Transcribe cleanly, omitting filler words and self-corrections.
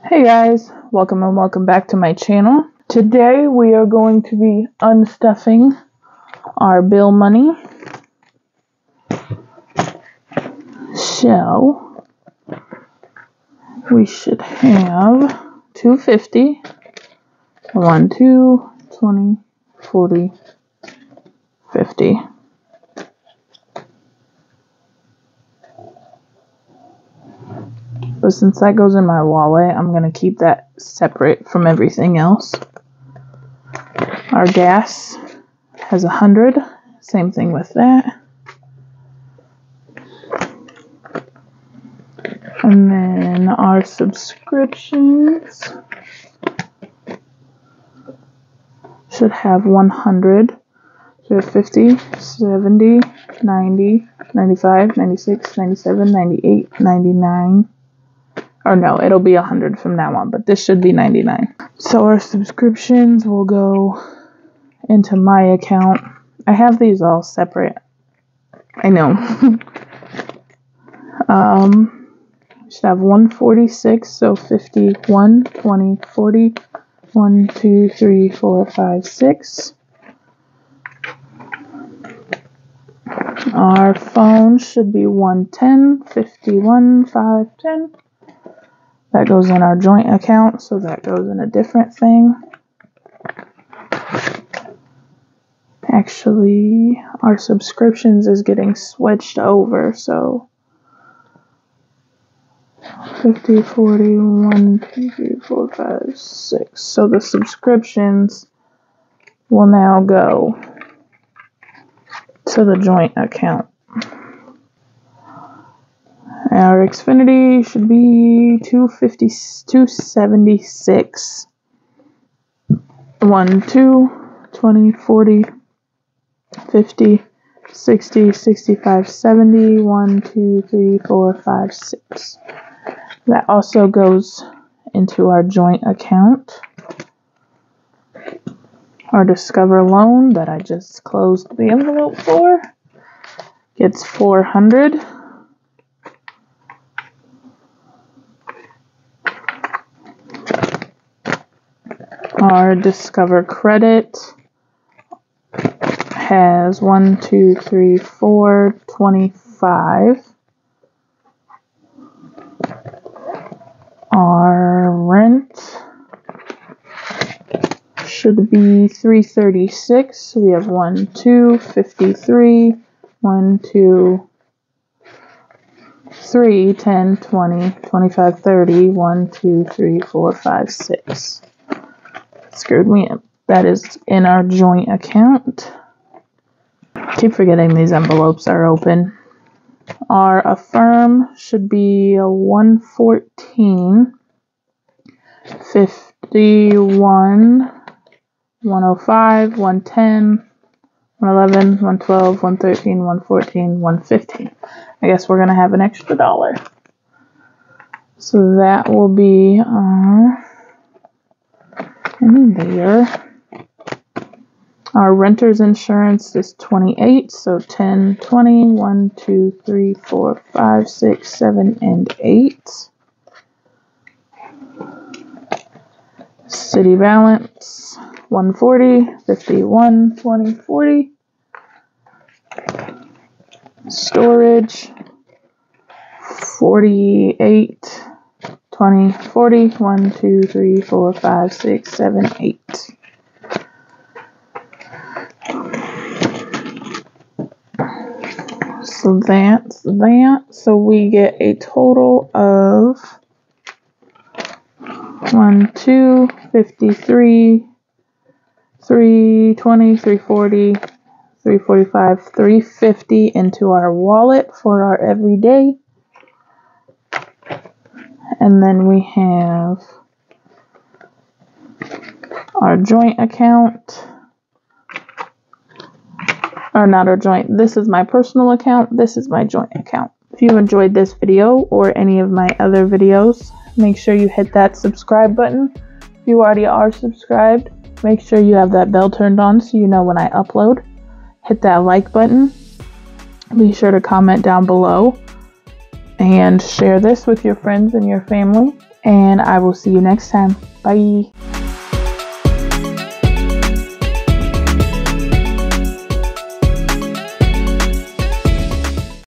Hey guys, welcome and welcome back to my channel. Today we are going to be unstuffing our bill money. So we should have 250, 1, 2, 20, 40, 50. But since that goes in my wallet, I'm going to keep that separate from everything else. Our gas has 100. Same thing with that. And then our subscriptions should have 100. So we have 50, 70, 90, 95, 96, 97, 98, 99. Or no, it'll be 100 from now on, but this should be 99. So our subscriptions will go into my account. I have these all separate. I know. Should have 146, so 51, 20, 40, 1, 2, 3, 4, 5, 6. Our phone should be 110, 51, 5, 10. That goes in our joint account, so that goes in a different thing. Actually, our subscriptions is getting switched over, so 50, 40, 1, 2, 3, 4, 5, 6. So the subscriptions will now go to the joint account. Our Xfinity should be 276. 1, 2, 20, 40, 50, 60, 65, 70. 1, 2, 3, 4, 5, 6. That also goes into our joint account. Our Discover loan that I just closed the envelope for gets 400. Our Discover credit has 1, 2, 3, 4, 25. Our rent should be 336. We have 1, 2, 53, 1, 2, 3, 10, 20, 25, 30, 1, 2, 3, 4, 5, 6. Screwed me up. That is in our joint account. Keep forgetting these envelopes are open. Our Affirm should be a 114, 51, 105, 110, 111, 112, 113, 114, 115. I guess we're going to have an extra $1. So that will be in there. Our renter's insurance is 28, so 10, 20, 1, 2, 3, 4, 5, 6, 7, and 8. City balance 140, 51, 20, 40. Storage 48, 20, 40. 1, 2, 3, 4, 5, 6, 7, 8. So that's that. So we get a total of 1, 2, 53, 320, 340, 345, 350 into our wallet for our everyday. And then we have our joint account. Or not our joint. This is my personal account. This is my joint account. If you enjoyed this video or any of my other videos, make sure you hit that subscribe button. If you already are subscribed, make sure you have that bell turned on so you know when I upload. Hit that like button. Be sure to comment down below and share this with your friends and your family. and I will see you next time. Bye.